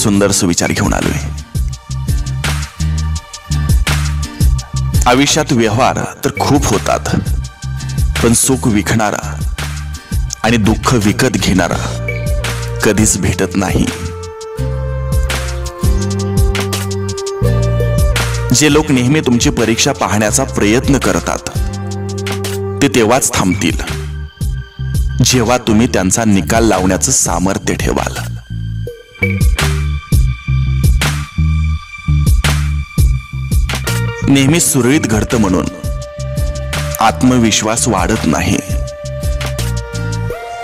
सुंदर सुविचार घेऊन आलोय। आयुष्यात व्यवहार तर खूप होतात, पण सुख विकणारा आणि दुःख विकत घेणारा कधीच भेटत नाही। जे लोक नेहमी तुमची परीक्षा पाहण्याचा प्रयत्न करतात ते तेव्हाच थांबतील जेव्हा तुम्ही त्यांचा निकाल लावण्याचं सामर्थ्य ठेवाल। नेहमी सुरळीत घडतं म्हणून आत्मविश्वास वाढत नाही।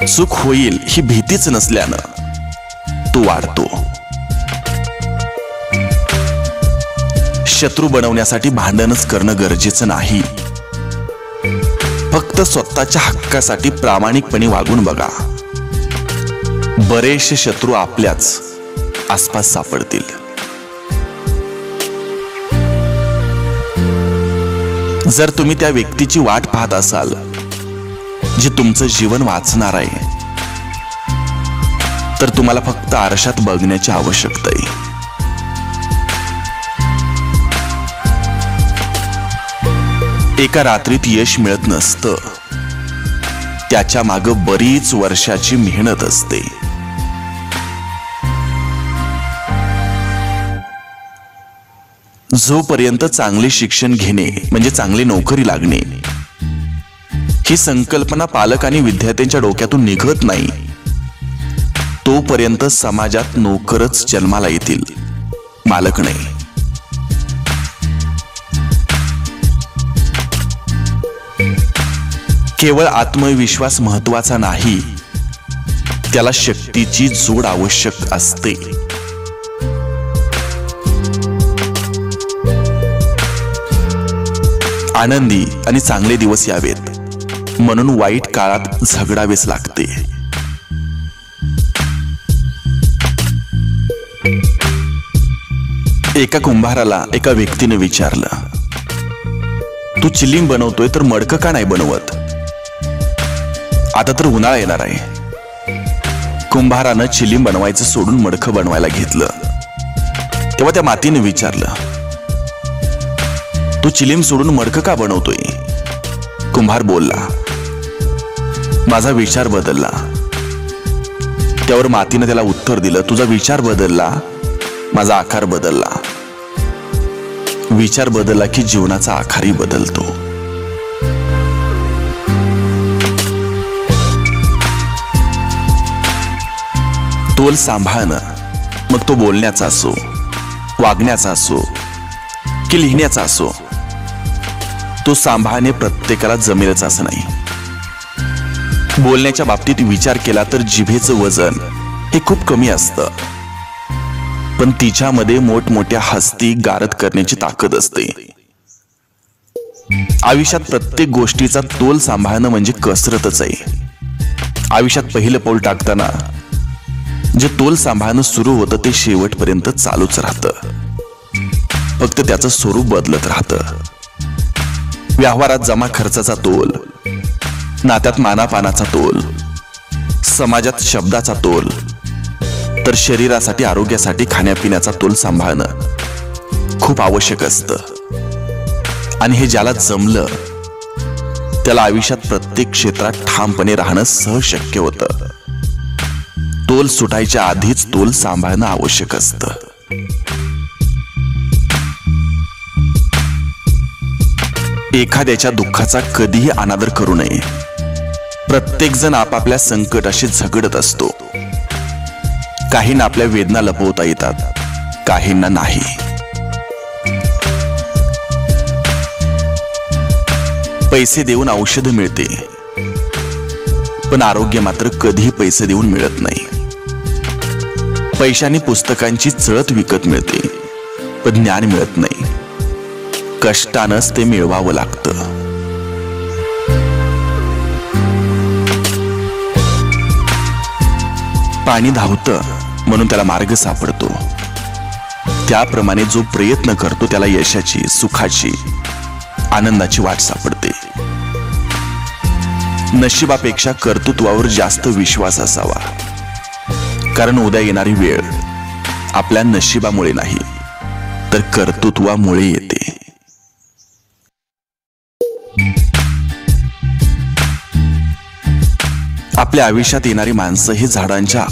चूक होईल ही भीतीच नसल्यानं तो वाढतो। शत्रू बनवण्यासाठी भांडणच करणं गरजेचं नाही, फक्त स्वतःच्या हक्कासाठी प्रामाणिकपणे वागून बघा। बरेचसे शत्रू आपल्याच आसपास सापडतील। जर तुम्ही त्या व्यक्तीची वाट पाहत असाल जे तुमचं जीवन वाचणार आहे, तर तुम्हाला फक्त आरशात बघण्याची आवश्यकता आहे। एका रात्रीत यश मिळत नसतं, त्याच्या मागं बरीच वर्षाची मेहनत असते। जोपर्यंत चांगले शिक्षण घेणे म्हणजे चांगली नोकरी लागणे ही संकल्पना पालक आणि विद्यार्थ्यांच्या डोक्यातून निघत नाही, तोपर्यंत समाजात नोकरच जन्माला येतील, मालक नाही। केवळ आत्मविश्वास महत्वाचा नाही, त्याला शक्तीची जोड आवश्यक असते। आनंदी आणि चांगले दिवस यावेत म्हणून वाईट काळात झगडावेच लागते। एका कुंभाराला एका व्यक्तीने विचारलं, तू चिलीम बनवतोय तर मडकं का नाही बनवत? आता तर उन्हाळा येणार आहे। कुंभारानं चिलीम बनवायचं सोडून मडकं बनवायला घेतलं। तेव्हा त्या मातीने विचारलं, तू चिलीम सोडून मडकं का बनवतोय? कुंभार बोलला, माझा विचार बदलला। त्यावर मातीने त्याला उत्तर दिलं, तुझा विचार बदलला, माझा आकार बदलला। विचार बदलला की जीवनाचा आकारही बदलतो। तोल सांभाळणं, मग तो बोलण्याचा असो, वागण्याचा असो की लिहिण्याचा असो, तो सांभाळणे प्रत्येकाला जमेलच असं नाही। बोलण्याच्या बाबतीत विचार केला तर जिभेचं वजन हे खूप कमी असतं, पण तिच्यामध्ये मोठमोठ्या हस्ती गारद करण्याची ताकद असते। आयुष्यात प्रत्येक गोष्टीचा तोल सांभाळणं म्हणजे कसरतच आहे। आयुष्यात पहिलं पाऊल टाकताना जे तोल सांभाळणं सुरू होतं ते शेवटपर्यंत चालूच राहतं, फक्त त्याचं स्वरूप बदलत राहतं। व्यवहारात जमा खर्चाचा तोल, नात्यात मानापानाचा तोल, समाजात शब्दाचा तोल, तर शरीरासाठी आरोग्यासाठी खाण्यापिण्याचा तोल सांभाळणं खूप आवश्यक असतं। आणि हे ज्याला जमलं त्याला आयुष्यात प्रत्येक क्षेत्रात ठामपणे राहणं सहज शक्य होतं। तोल सुटायच्या आधीच तोल सांभाळणं आवश्यक असतं। एखाद्याच्या दुःखाचा कधीही अनादर करू नये। प्रत्येक जण आपापल्या संकटाशी झगडत असतो। काहींना आपल्या वेदना लपवता येतात, काहींना नाही। पैसे देऊन औषध मिळते, पण आरोग्य मात्र कधीही पैसे देऊन मिळत नाही। पैशाने पुस्तकांची चळत विकत मिळते, पण ज्ञान मिळत नाही। कष्टानंच ते मिळवावं लागतं। पाणी धावतं म्हणून त्याला मार्ग सापडतो, त्याप्रमाणे जो प्रयत्न करतो त्याला यशाची, सुखाची, आनंदाची वाट सापडते। नशिबापेक्षा कर्तृत्वावर जास्त विश्वास असावा, कारण उद्या येणारी वेळ आपल्या नशिबामुळे नाही तर कर्तृत्वामुळे येते. आपल्या आयुष्यात येणारी माणसं ही झाडांच्या